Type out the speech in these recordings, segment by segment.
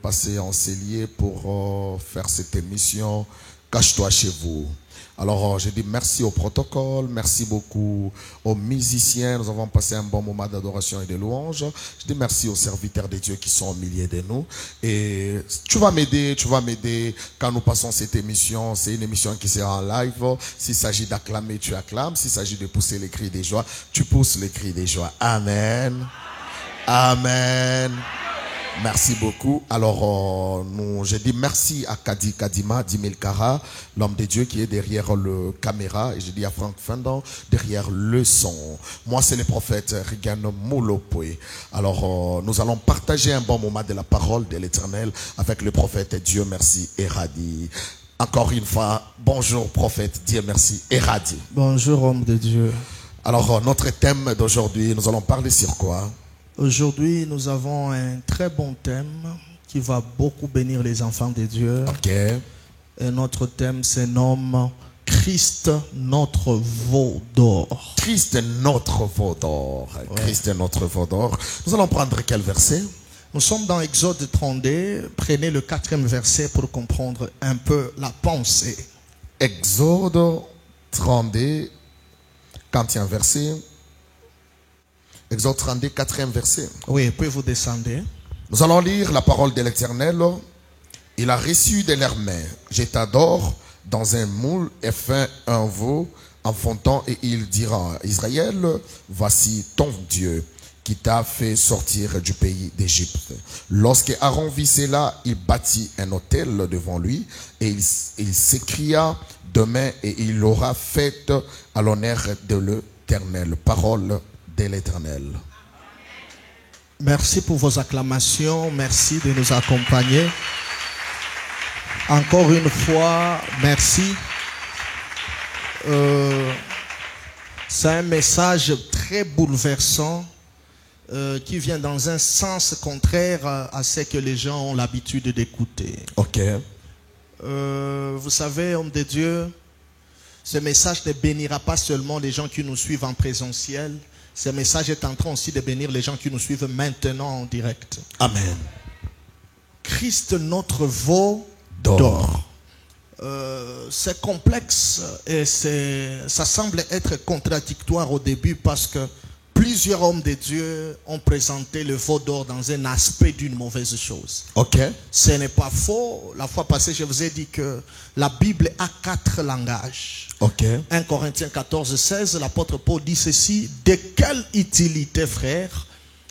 passer en cellier pour faire cette émission. Cache-toi chez vous. Alors, je dis merci au protocole, merci beaucoup aux musiciens. Nous avons passé un bon moment d'adoration et de louange. Je dis merci aux serviteurs de Dieu qui sont au milieu de nous. Et tu vas m'aider quand nous passons cette émission. C'est une émission qui sera en live. S'il s'agit d'acclamer, tu acclames. S'il s'agit de pousser les cris de joie, tu pousses les cris de joie. Amen. Amen. Merci beaucoup. Alors, je dis merci à Kadima Dimilkara, l'homme de Dieu qui est derrière le caméra. Et je dis à Franck Fendon, derrière le son. Moi, c'est le prophète Rigan Moulopoué. Alors, nous allons partager un bon moment de la parole de l'Éternel avec le prophète Dieu merci Eradi. Encore une fois, bonjour prophète Dieu merci Eradi. Bonjour homme de Dieu. Alors, notre thème d'aujourd'hui, nous allons parler sur quoi? Aujourd'hui, nous avons un très bon thème qui va beaucoup bénir les enfants de Dieu. Ok. Et notre thème se nomme Christ, notre veau d'or. Christ, notre veau d'or. Ouais. Christ, notre veau d'or. Nous allons prendre quel verset? Nous sommes dans Exode 32. Prenez le 4e verset pour comprendre un peu la pensée. Exode 32, 40e verset. Exode 32, 4e verset. Oui, puis vous descendez. Nous allons lire la parole de l'Éternel. Il a reçu de leurs mains. Je t'adore dans un moule et fait un veau en fondant et il dira, Israël, voici ton Dieu qui t'a fait sortir du pays d'Égypte. Lorsque Aaron vit cela, il bâtit un autel devant lui et il s'écria demain et il l'aura fait à l'honneur de l'Éternel. Parole de l'Éternel. Merci pour vos acclamations. Merci de nous accompagner. Encore une fois, merci. C'est un message très bouleversant qui vient dans un sens contraire à ce que les gens ont l'habitude d'écouter. Ok. Vous savez, homme de Dieu, ce message ne bénira pas seulement les gens qui nous suivent en présentiel. Ce message est en train aussi de bénir les gens qui nous suivent maintenant en direct. Amen. Christ, notre veau d'or. C'est complexe et ça semble être contradictoire au début parce que plusieurs hommes de Dieu ont présenté le veau d'or dans un aspect d'une mauvaise chose. Ok. Ce n'est pas faux. La fois passée, je vous ai dit que la Bible a 4 langages. Ok. 1 Corinthiens 14, 16, l'apôtre Paul dit ceci: de quelle utilité, frères,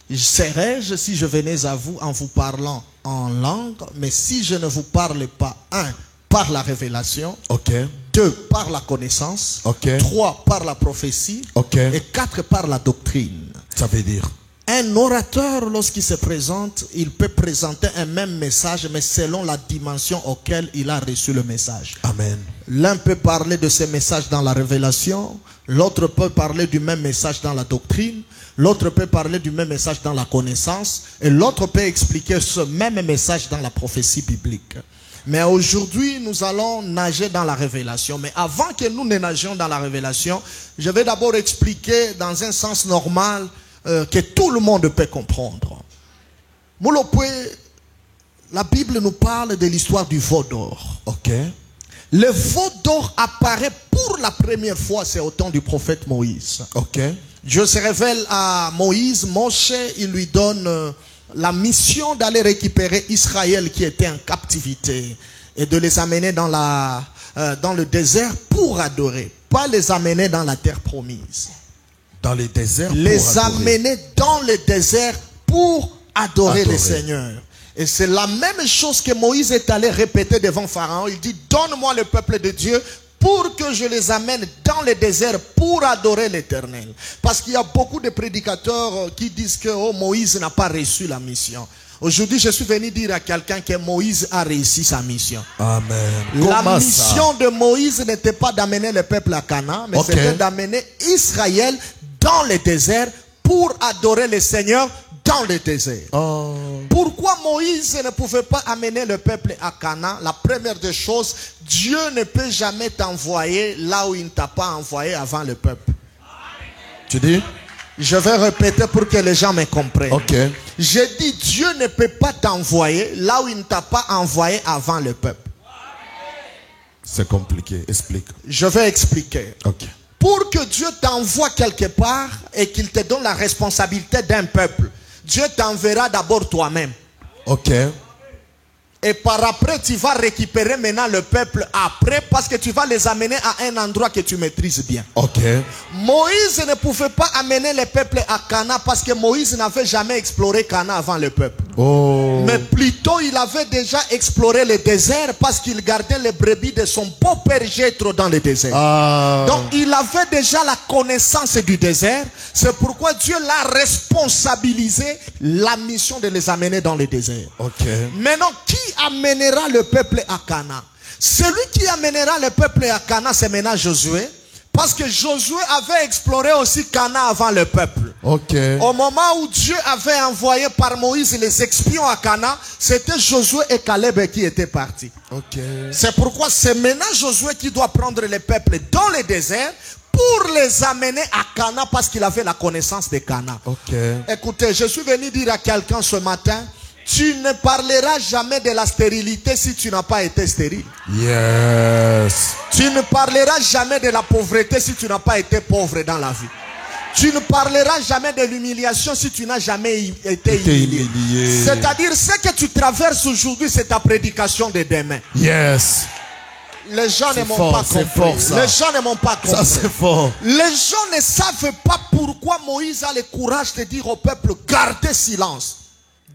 serais-je si je venais à vous en vous parlant en langue, mais si je ne vous parle pas, 1, par la révélation, ok, 2, par la connaissance, ok, 3, par la prophétie, ok, et 4, par la doctrine. Ça veut dire? Un orateur, lorsqu'il se présente, il peut présenter un même message, mais selon la dimension auquel il a reçu le message. Amen. L'un peut parler de ce message dans la révélation, l'autre peut parler du même message dans la doctrine, l'autre peut parler du même message dans la connaissance, et l'autre peut expliquer ce même message dans la prophétie biblique. Mais aujourd'hui, nous allons nager dans la révélation. Mais avant que nous ne nagions dans la révélation, je vais d'abord expliquer dans un sens normal que tout le monde peut comprendre. Moulopoué, la Bible nous parle de l'histoire du veau d'or. Ok. Le veau d'or apparaît pour la première fois, c'est au temps du prophète Moïse. Ok. Dieu se révèle à Moïse, Moshe, il lui donne la mission d'aller récupérer Israël qui était en captivité et de les amener dans le désert pour adorer, pas les amener dans la terre promise. Dans les déserts Les amener dans le désert pour adorer le Seigneur. Et c'est la même chose que Moïse est allé répéter devant Pharaon. Il dit, donne-moi le peuple de Dieu pour que je les amène dans le désert pour adorer l'Éternel. Parce qu'il y a beaucoup de prédicateurs qui disent que Moïse n'a pas reçu la mission. Aujourd'hui, je suis venu dire à quelqu'un que Moïse a réussi sa mission. Amen. La mission de Moïse n'était pas d'amener le peuple à Canaan, mais c'était d'amener Israël dans le désert pour adorer le Seigneur dans le désert. Pourquoi Moïse ne pouvait pas amener le peuple à Canaan? La première des choses, Dieu ne peut jamais t'envoyer là où il ne t'a pas envoyé avant le peuple. Tu dis? Je vais répéter pour que les gens me comprennent. Ok. J'ai dit, Dieu ne peut pas t'envoyer là où il ne t'a pas envoyé avant le peuple. C'est compliqué. Explique. Je vais expliquer. Ok. Pour que Dieu t'envoie quelque part et qu'il te donne la responsabilité d'un peuple, Dieu t'enverra d'abord toi-même. Ok. Et par après, tu vas récupérer maintenant le peuple après parce que tu vas les amener à un endroit que tu maîtrises bien. Ok. Moïse ne pouvait pas amener le peuple à Cana parce que Moïse n'avait jamais exploré Cana avant le peuple. Oh. Mais plutôt, il avait déjà exploré le désert parce qu'il gardait les brebis de son beau-père Jéthro dans le désert. Ah. Donc, il avait déjà la connaissance du désert. C'est pourquoi Dieu l'a responsabilisé la mission de les amener dans le désert. Ok. Maintenant, qui amènera le peuple à Cana? Celui qui amènera le peuple à Cana, c'est maintenant Josué. Parce que Josué avait exploré aussi Cana avant le peuple. Ok. Au moment où Dieu avait envoyé par Moïse les espions à Cana, c'était Josué et Caleb qui étaient partis. Ok. C'est pourquoi c'est maintenant Josué qui doit prendre les peuples dans le désert pour les amener à Cana parce qu'il avait la connaissance de Cana. Ok. Écoutez, je suis venu dire à quelqu'un ce matin, tu ne parleras jamais de la stérilité si tu n'as pas été stérile. Yes. Tu ne parleras jamais de la pauvreté si tu n'as pas été pauvre dans la vie. Tu ne parleras jamais de l'humiliation si tu n'as jamais été humilié. C'est-à-dire, ce que tu traverses aujourd'hui, c'est ta prédication de demain. Yes. Les gens ne m'ont pas compris. Les gens ne m'ont pas compris. Ça, c'est fort. Les gens ne savent pas pourquoi Moïse a le courage de dire au peuple, gardez silence.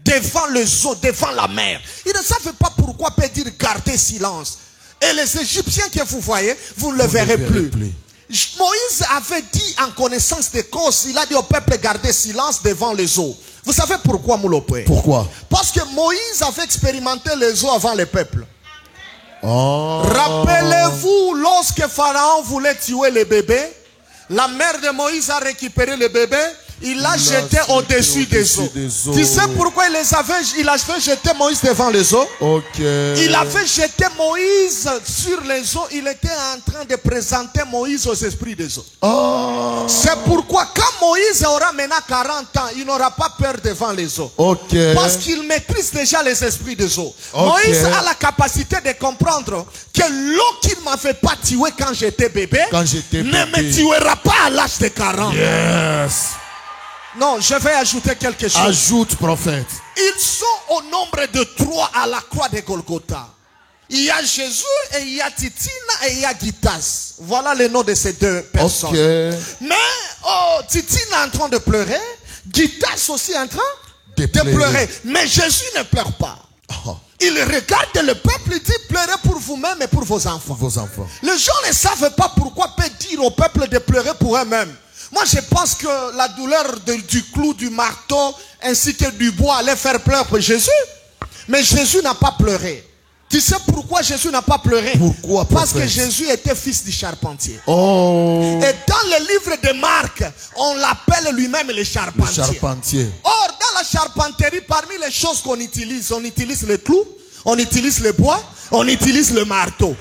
Devant les eaux, devant la mer. Ils ne savent pas pourquoi peut dire garder silence. Et les Égyptiens que vous voyez, vous ne le verrez plus. Moïse avait dit en connaissance de cause, il a dit au peuple garder silence devant les eaux. Vous savez pourquoi, Moulopé? Pourquoi? Parce que Moïse avait expérimenté les eaux avant le peuple. Oh. Rappelez-vous, lorsque Pharaon voulait tuer les bébés, la mère de Moïse a récupéré le bébé. Il l'a jeté au-dessus des eaux. Tu sais pourquoi il a fait jeter Moïse devant les eaux? Ok. Il avait jeté Moïse sur les eaux. Il était en train de présenter Moïse aux esprits des eaux. Oh. C'est pourquoi quand Moïse aura maintenant 40 ans, il n'aura pas peur devant les eaux. Ok. Parce qu'il maîtrise déjà les esprits des eaux. Ok. Moïse a la capacité de comprendre que l'eau qu'il ne m'avait pas tué quand j'étais bébé, ne me tuera pas à l'âge de 40. Yes. Non, je vais ajouter quelque chose. Ajoute, prophète. Ils sont au nombre de 3 à la croix de Golgotha. Il y a Jésus et il y a Titina et il y a Gitas. Voilà le nom de ces deux personnes. Okay. Mais Titina est en train de pleurer. Gitas aussi est en train de pleurer. Mais Jésus ne pleure pas. Oh. Il regarde le peuple et dit pleurez pour vous-même et pour vos enfants. Vos enfants. Les gens ne savent pas pourquoi peut dire au peuple de pleurer pour eux-mêmes. Moi, je pense que la douleur du clou, du marteau, ainsi que du bois allait faire pleurer Jésus. Mais Jésus n'a pas pleuré. Tu sais pourquoi Jésus n'a pas pleuré? Pourquoi? Parce que Jésus était fils du charpentier. Oh. Et dans le livre de Marc, on l'appelle lui-même le charpentier. Le charpentier. Or, dans la charpenterie, parmi les choses qu'on utilise, on utilise le clou, on utilise le bois, on utilise le marteau.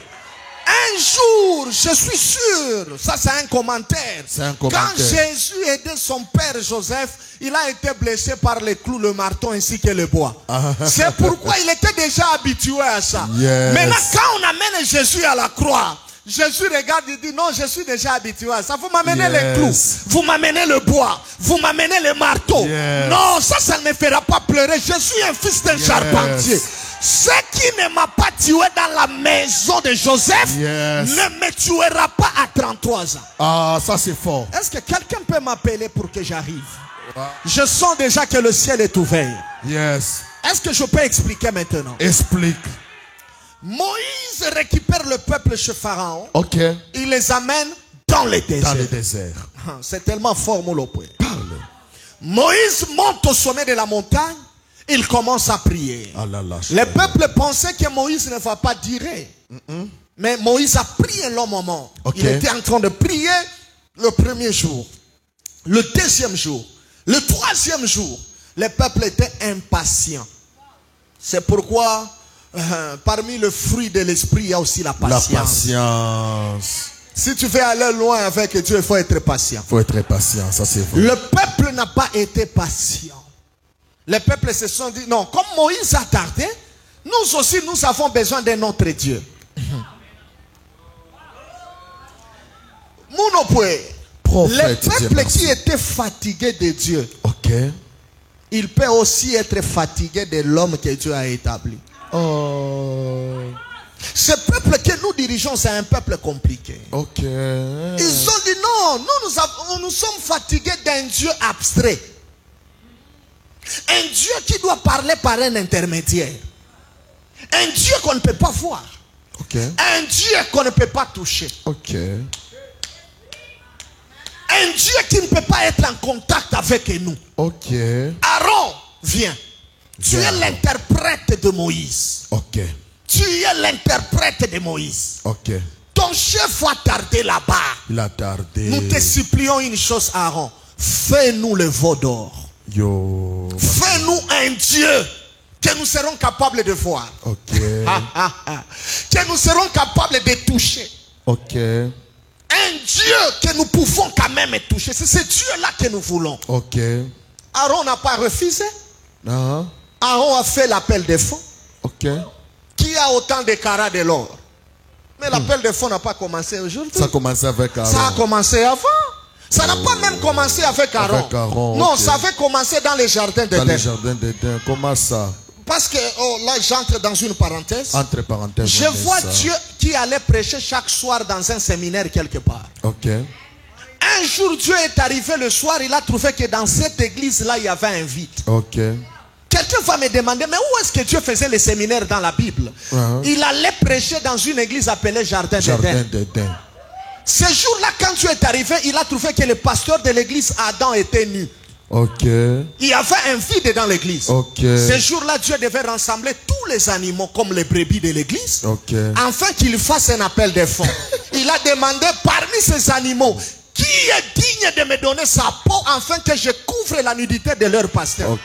Un jour, je suis sûr, ça c'est un commentaire. Quand Jésus aidait son père Joseph, il a été blessé par les clous, le marteau ainsi que le bois. C'est pourquoi il était déjà habitué à ça. Yes. Maintenant, quand on amène Jésus à la croix, Jésus regarde et dit non, je suis déjà habitué à ça. Vous m'amenez les clous, vous m'amenez le bois, vous m'amenez le marteau. Non, ça ne me fera pas pleurer. Je suis un fils d'un charpentier. Ce qui ne m'a pas tué dans la maison de Joseph ne me tuera pas à 33 ans. Ah, ça c'est fort. Est-ce que quelqu'un peut m'appeler pour que j'arrive? Je sens déjà que le ciel est ouvert. Yes. Est-ce que je peux expliquer maintenant? Explique. Moïse récupère le peuple chez Pharaon. Ok. Il les amène dans le désert. Dans le désert. C'est tellement fort, mon lopé. Moïse monte au sommet de la montagne. Il commence à prier. Ah là là, le peuple pensait que Moïse ne va pas dire. Mais Moïse a prié un long moment. Il était en train de prier le premier jour, le deuxième jour, le troisième jour. Le peuple était impatient. C'est pourquoi parmi le fruit de l'esprit, il y a aussi la patience. La patience. Si tu veux aller loin avec Dieu, il faut être patient. Il faut être patient, ça c'est vrai. Le peuple n'a pas été patient. Les peuples se sont dit, non, comme Moïse a tardé, nous aussi, nous avons besoin d'un autre Dieu. Les peuples qui étaient fatigués de Dieu, ils peuvent aussi être fatigués de l'homme que Dieu a établi. Ce peuple que nous dirigeons, c'est un peuple compliqué. Ils ont dit non, nous sommes fatigués d'un Dieu abstrait. Un Dieu qui doit parler par un intermédiaire. Un Dieu qu'on ne peut pas voir. Un Dieu qu'on ne peut pas toucher. Un Dieu qui ne peut pas être en contact avec nous. Aaron, viens. Tu es l'interprète de Moïse. Tu es l'interprète de Moïse. Ton chef a tardé là-bas. Il a tardé. Nous te supplions une chose, Aaron. Fais-nous le veau d'or. Fais-nous un Dieu que nous serons capables de voir. Que nous serons capables de toucher. Un Dieu que nous pouvons quand même toucher. C'est ce Dieu-là que nous voulons. Aaron n'a pas refusé. Aaron a fait l'appel de fonds. Qui a autant de carats de l'or? Mais l'appel de fonds n'a pas commencé aujourd'hui. Ça a commencé avec Aaron. Ça a commencé avant. Ça n'a pas même commencé avec Aaron. Non, ça avait commencé dans les jardins d'Éden. Dans les jardins d'Éden. Comment ça? Parce que là, j'entre dans une parenthèse. Entre parenthèses. Je vois Dieu qui allait prêcher chaque soir dans un séminaire quelque part. Un jour, Dieu est arrivé le soir, il a trouvé que dans cette église-là, il y avait un vide. Quelqu'un va me demander, mais où est-ce que Dieu faisait les séminaires dans la Bible? Il allait prêcher dans une église appelée Jardin d'Éden. Ce jour-là, quand Dieu est arrivé, il a trouvé que le pasteur de l'église Adam était nu. Il y avait un vide dans l'église. Ce jour-là, Dieu devait rassembler tous les animaux comme les brebis de l'église. Afin qu'il fasse un appel de fonds. Il a demandé parmi ces animaux, qui est digne de me donner sa peau afin que je couvre la nudité de leur pasteur.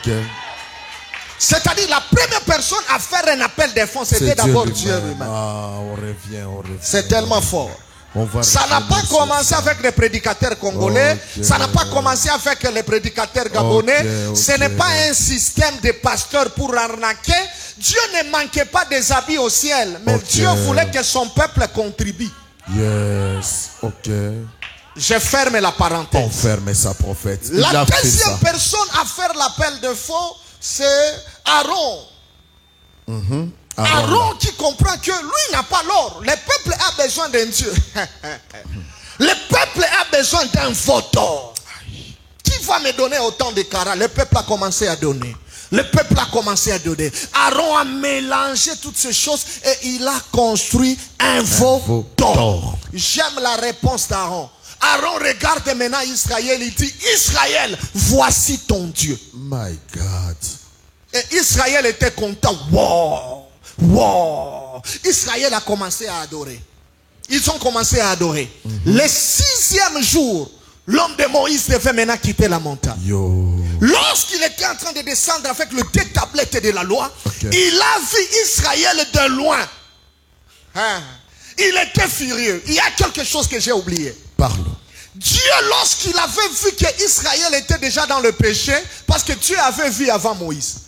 C'est-à-dire la première personne à faire un appel de fonds, c'était d'abord Dieu lui-même. On revient. C'est tellement fort. Ça n'a pas commencé avec les prédicateurs congolais. Ça n'a pas commencé avec les prédicateurs gabonais. Ce n'est pas un système de pasteurs pour arnaquer. Dieu ne manquait pas des habits au ciel. Mais Dieu voulait que son peuple contribue. Je ferme la parenthèse. On ferme ça, prophète. La deuxième personne à faire l'appel de fonds, c'est Aaron. Aaron qui comprend que lui n'a pas l'or. Le peuple a besoin d'un Dieu. Le peuple a besoin d'un veau d'or. Qui va me donner autant de carats? Le peuple a commencé à donner. Le peuple a commencé à donner. Aaron a mélangé toutes ces choses et il a construit un veau d'or. J'aime la réponse d'Aaron. Aaron regarde maintenant Israël, il dit, Israël, voici ton Dieu. My God. Et Israël était content. Wow. Israël a commencé à adorer. Ils ont commencé à adorer. Le 6e jour, l'homme de Moïse devait maintenant quitter la montagne. Lorsqu'il était en train de descendre avec le 2 tablettes de la loi, il a vu Israël de loin. Il était furieux. Il y a quelque chose que j'ai oublié. Parle. Dieu, lorsqu'il avait vu que Israël était déjà dans le péché, parce que Dieu avait vu avant Moïse.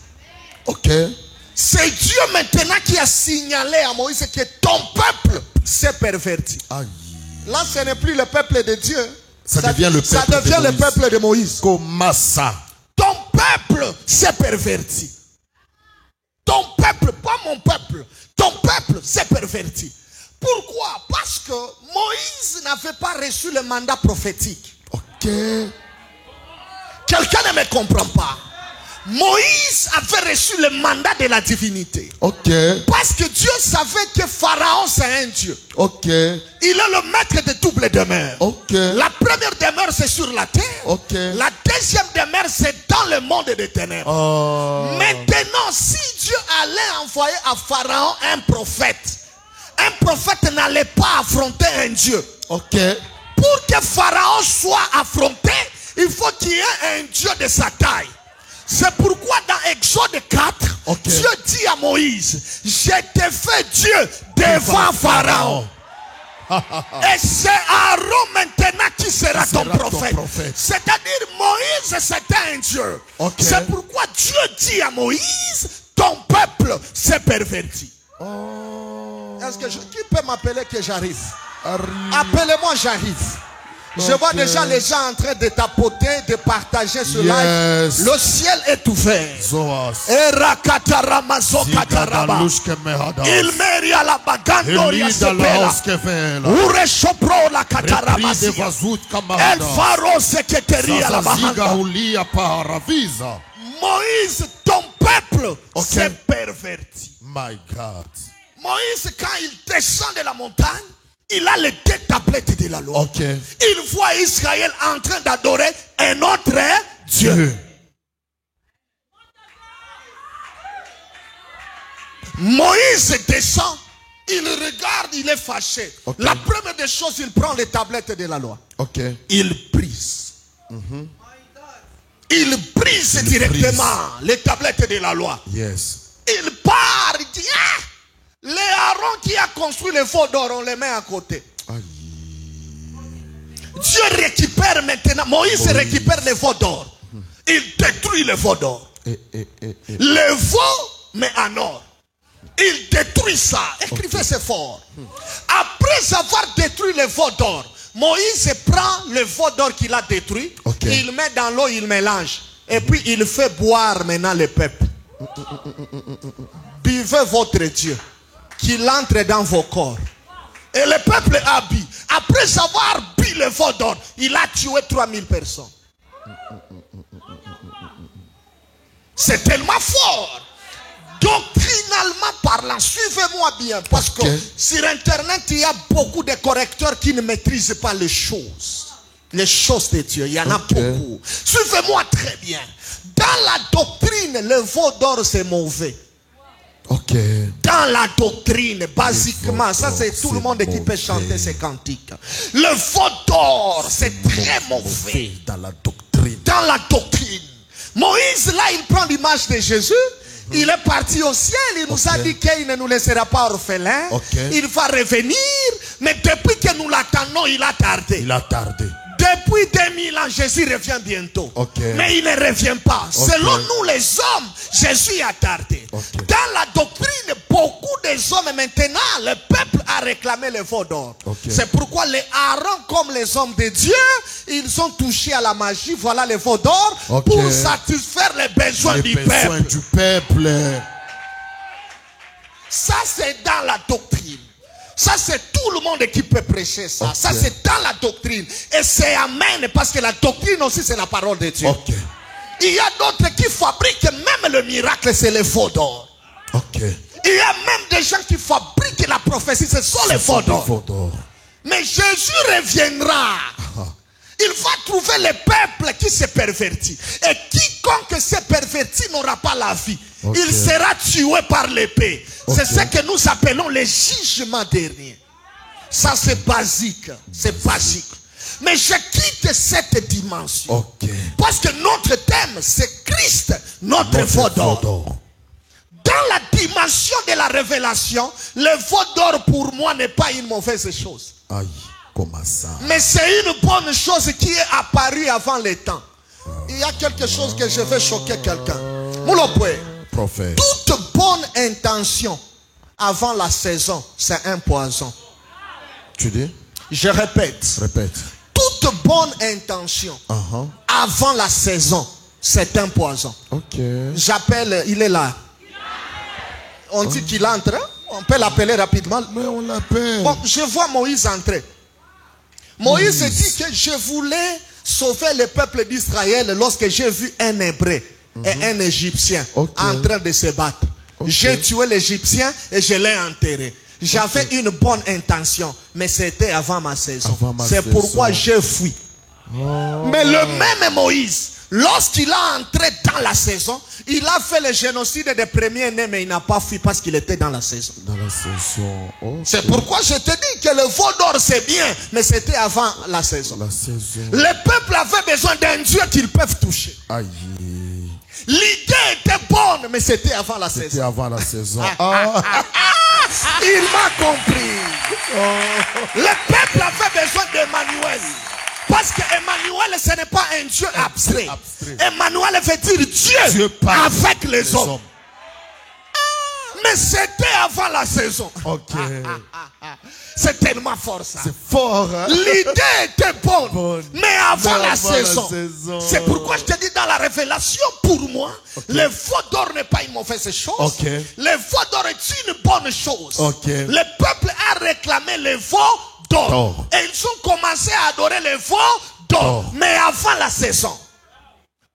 C'est Dieu maintenant qui a signalé à Moïse que ton peuple s'est perverti. Là, ce n'est plus le peuple de Dieu. Ça devient le peuple de Moïse. Comment ça? Ton peuple s'est perverti. Ton peuple, pas mon peuple. Ton peuple s'est perverti. Pourquoi? Parce que Moïse n'avait pas reçu le mandat prophétique. Quelqu'un ne me comprend pas. Moïse avait reçu le mandat de la divinité. Parce que Dieu savait que Pharaon c'est un Dieu. Il est le maître de double demeure. La première demeure c'est sur la terre. La deuxième demeure c'est dans le monde des ténèbres. Maintenant, si Dieu allait envoyer à Pharaon un prophète n'allait pas affronter un Dieu. Pour que Pharaon soit affronté, il faut qu'il y ait un Dieu de sa taille. C'est pourquoi dans Exode 4, Dieu dit à Moïse, je te fais Dieu devant Pharaon. Et c'est Aaron maintenant qui sera ton prophète. C'est-à-dire Moïse c'était un Dieu. Okay. C'est pourquoi Dieu dit à Moïse, ton peuple s'est perverti. Est-ce que qui peut m'appeler que j'arrive? Appelez-moi, j'arrive. Je vois déjà les gens en train de tapoter, de partager ce live. Le ciel est ouvert. Il meria la bagandoria sepela. Ure sopro la katarabasi. El faro seketeria la bahanga. Moïse, ton peuple s'est perverti. My God. Moïse, quand il descend de la montagne, il a les deux tablettes de la loi. Okay. Il voit Israël en train d'adorer un autre Dieu. Moïse descend, il regarde, il est fâché. Okay. La première des choses, il prend les tablettes de la loi. Okay. Il brise. Il brise directement les tablettes de la loi. Yes. Il part, il dit, ah, les Aaron qui a construit le veau d'or, on les met à côté. Aïe. Dieu récupère maintenant, Moïse récupère le veau d'or. Il détruit le veau d'or. Le veau, mais en or. Il détruit ça. Écrivez, c'est fort. Après avoir détruit le veau d'or, Moïse prend le veau d'or qu'il a détruit, il met dans l'eau, il mélange. Et puis il fait boire maintenant le peuple. Buvez votre Dieu, qu'il entre dans vos corps. Et le peuple a bu. Après avoir bu le veau d'or, il a tué 3000 personnes. C'est tellement fort. Doctrinalement parlant, suivez-moi bien, parce que sur internet il y a beaucoup de correcteurs qui ne maîtrisent pas les choses de Dieu. Il y en a beaucoup. Suivez-moi très bien. Dans la doctrine, le veau d'or c'est mauvais. Dans la doctrine, basiquement, ça c'est tout le monde qui peut chanter ces cantiques. Le veau d'or c'est très mauvais. Dans la doctrine. Dans la doctrine. Moïse là il prend l'image de Jésus. Il est parti au ciel, il nous a dit qu'il ne nous laissera pas orphelins. Il va revenir, mais depuis que nous l'attendons, il a tardé. Depuis 2000 ans, Jésus revient bientôt. Mais il ne revient pas. Selon nous les hommes, Jésus a tardé. Dans la doctrine, beaucoup des hommes maintenant, le peuple a réclamé le veau d'or. C'est pourquoi les Aaron, comme les hommes de Dieu, ils sont touchés à la magie. Voilà le veau d'or pour satisfaire les besoins du peuple. Ça c'est dans la doctrine. Ça c'est tout le monde qui peut prêcher ça. Ça c'est dans la doctrine. Et c'est amen, parce que la doctrine aussi c'est la parole de Dieu. Il y a d'autres qui fabriquent même le miracle, c'est le veau d'or. Il y a même des gens qui fabriquent la prophétie, ce sont les veaux d'or. Mais Jésus reviendra. Il va trouver le peuple qui s'est perverti. Et quiconque s'est perverti n'aura pas la vie. Il sera tué par l'épée. C'est ce que nous appelons le jugement dernier. Ça c'est basique. C'est basique. Mais je quitte cette dimension. Parce que notre thème c'est Christ, notre veau d'or. Dans la dimension de la révélation, le veau d'or pour moi n'est pas une mauvaise chose. Mais c'est une bonne chose qui est apparue avant les temps. Il y a quelque chose que je vais choquer quelqu'un. Toute bonne intention avant la saison, c'est un poison. Tu dis? Je répète. Toute bonne intention avant la saison, c'est un poison. J'appelle, il est là. On dit qu'il entre. On peut l'appeler rapidement. Mais on l'appelle. Bon, je vois Moïse entrer. Moïse dit que je voulais sauver le peuple d'Israël lorsque j'ai vu un Hébreu et un Égyptien en train de se battre. J'ai tué l'Égyptien et je l'ai enterré. J'avais une bonne intention, mais c'était avant ma saison. C'est pourquoi j'ai fui. Mais le même Moïse, lorsqu'il a entré dans la saison, il a fait le génocide des premiers-nés, mais il n'a pas fui parce qu'il était dans la saison. C'est pourquoi je te dis que le veau d'or c'est bien, mais c'était avant la saison. Le peuple avait besoin d'un Dieu qu'ils peuvent toucher. L'idée était bonne, mais c'était avant la saison. Il m'a compris. Le peuple avait besoin d'Emmanuel. Parce que Emmanuel, ce n'est pas un Dieu abstrait. Emmanuel veut dire Dieu avec les hommes. Mais c'était avant la saison. Ok. C'est tellement fort ça. C'est fort. Hein? L'idée était bonne. Mais avant la saison. saison. C'est pourquoi je te dis dans la révélation, pour moi, le veau d'or n'est pas une mauvaise chose. Okay. Le veau d'or est une bonne chose. Okay. Le peuple a réclamé le veau d'or. Et ils ont commencé à adorer le veau d'or. Mais avant la saison.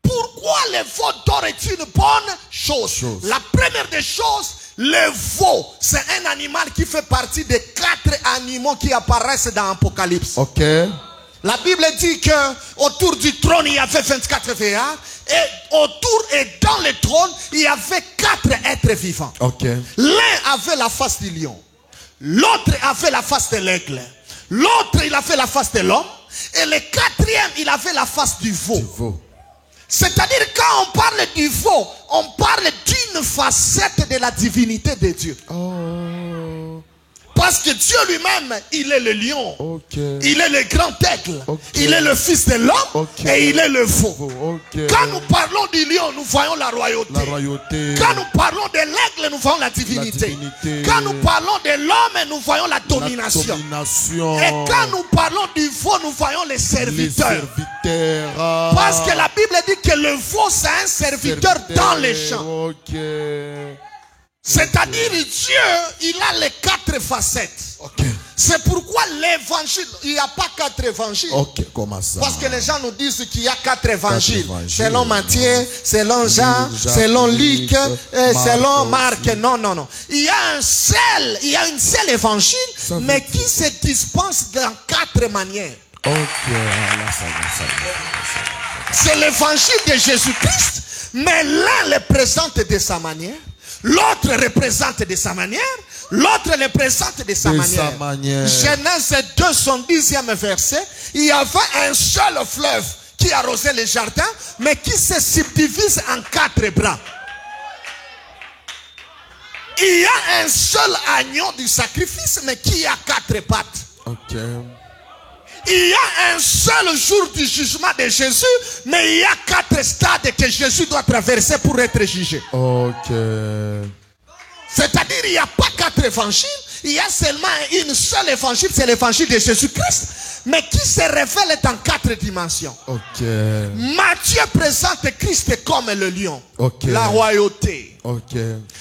Pourquoi le veau d'or est une bonne chose? La première des choses, le veau, c'est un animal qui fait partie des 4 animaux qui apparaissent dans l'Apocalypse. Ok. La Bible dit que autour du trône, il y avait 24 vieillards. Et autour et dans le trône, il y avait 4 êtres vivants. Okay. L'un avait la face du lion. L'autre avait la face de l'aigle. L'autre, il avait la face de l'homme. Et le 4e, il avait la face du veau. C'est-à-dire quand on parle du veau, on parle d'une facette de la divinité de Dieu. Parce que Dieu lui-même, il est le lion. Okay. Il est le grand aigle. Okay. Il est le fils de l'homme. Okay. Et il est le veau. Okay. Quand nous parlons du lion, nous voyons la royauté. Quand nous parlons de l'aigle, nous voyons la divinité. Quand nous parlons de l'homme, nous voyons la domination. Et quand nous parlons du veau, nous voyons les serviteurs. Parce que la Bible dit que le veau, c'est un serviteur dans les champs. C'est-à-dire Dieu, il a les 4 facettes. C'est pourquoi l'évangile, il n'y a pas 4 évangiles. Comment ça? Parce que les gens nous disent qu'il y a 4 évangiles. Selon Matthieu, selon Jean, selon Luc, selon Marc. Non. Il y a une seule évangile, mais qui se dispense dans 4 manières. C'est l'évangile de Jésus-Christ, mais l'un le présente de sa manière. L'autre représente de sa manière. L'autre le présente de sa manière. Genèse 2, son 10e verset. Il y avait un seul fleuve qui arrosait les jardins, mais qui se subdivise en 4 bras. Il y a un seul agneau du sacrifice, mais qui a 4 pattes. Il y a un seul jour du jugement de Jésus, mais il y a 4 stades que Jésus doit traverser pour être jugé. C'est-à-dire il n'y a pas 4 évangiles, il y a seulement une seule évangile, c'est l'évangile de Jésus-Christ, mais qui se révèle dans 4 dimensions. Matthieu présente Christ comme le lion, la royauté.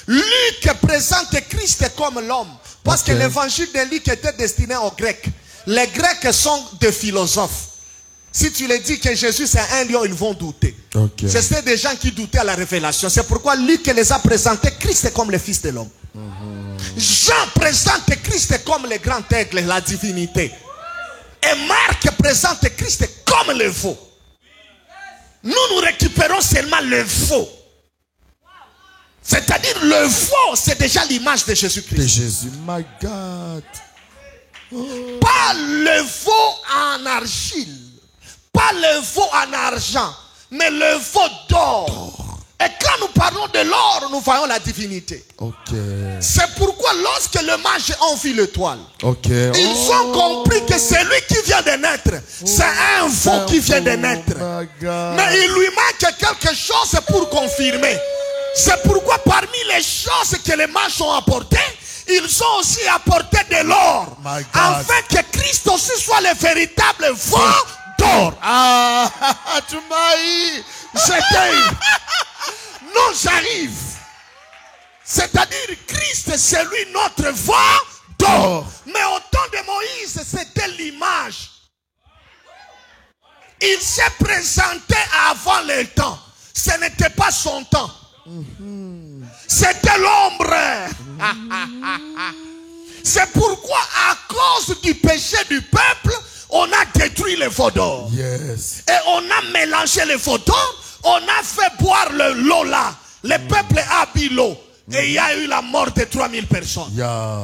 Luc présente Christ comme l'homme, parce que l'évangile de Luc était destiné aux Grecs. Les Grecs sont des philosophes. Si tu leur dis que Jésus c'est un lion, ils vont douter. C'était des gens qui doutaient à la révélation. C'est pourquoi Luc les a présentés Christ comme le fils de l'homme. Jean présente Christ comme le grand aigle, la divinité. Et Marc présente Christ comme le veau. Nous récupérons seulement le veau. C'est-à-dire le veau, c'est déjà l'image de Jésus-Christ. De Jésus, my God. Pas le veau en argile, pas le veau en argent, mais le veau d'or. Et quand nous parlons de l'or, nous voyons la divinité. C'est pourquoi lorsque les mages ont vu l'étoile, ils ont compris que c'est lui qui vient de naître. C'est un veau qui vient de naître. Mais il lui manque quelque chose pour confirmer. C'est pourquoi parmi les choses que les mages ont apportées, ils ont aussi apporté de l'or, afin que Christ aussi soit le véritable veau d'or. Tu m'as eu. Non, j'arrive. C'est-à-dire Christ, c'est lui notre veau d'or. Mais au temps de Moïse, c'était l'image. Il s'est présenté avant le temps. Ce n'était pas son temps. C'était l'ombre. C'est pourquoi à cause du péché du peuple, on a détruit le veau d'or. Et on a mélangé le veau d'or. On a fait boire l'eau là. Le peuple a bu l'eau. Et il y a eu la mort de 3000 personnes.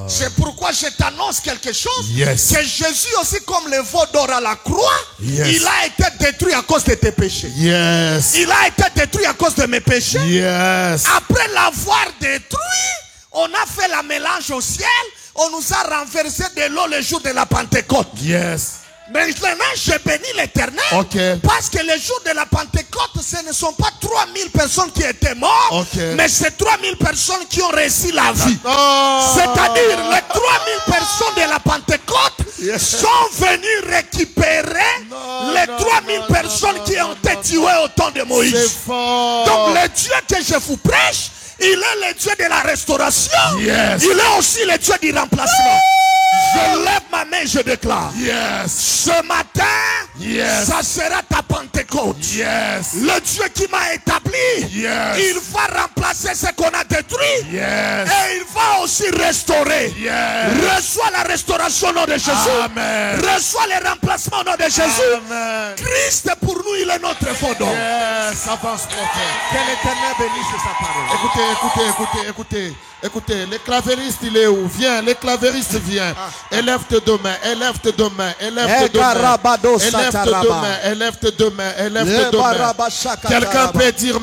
C'est pourquoi je t'annonce quelque chose. Que Jésus aussi, comme le veau d'or à la croix, il a été détruit à cause de tes péchés. Il a été détruit à cause de mes péchés. Après l'avoir détruit, on a fait la mélange au ciel. on nous a renversé de l'eau le jour de la Pentecôte. Yes. Maintenant, je bénis l'Éternel. Okay. Parce que le jour de la Pentecôte, ce ne sont pas 3000 personnes qui étaient mortes. Okay. Mais c'est 3000 personnes qui ont réussi la vie. Oh. C'est-à-dire, les 3000 personnes de la Pentecôte sont venues récupérer les 3000 personnes qui ont été tuées au temps de Moïse. C'est fort. Donc, le Dieu que je vous prêche, il est le Dieu de la restauration. Yes. Il est aussi le Dieu du remplacement. Je lève ma main, je déclare. Yes. Ce matin, Yes. ça sera ta Pentecôte. Yes. Le Dieu qui m'a établi, Yes. il va remplacer ce qu'on a détruit. Yes. Et il va aussi restaurer. Yes. Reçois la restauration au nom de Jésus. Amen. Reçois le remplacement au nom de Jésus. Amen. Christ pour nous, il est notre fondement. Yes. Avance, prophète. Que l'Éternel bénisse sa parole. Écoutez, le clavériste il est où? Viens, le clavériste vient. Élève tes deux mains, élève tes deux mains, élève tes deux mains. Élève tes deux mains, élève tes deux mains, élève tes deux mains. Quelqu'un peut dire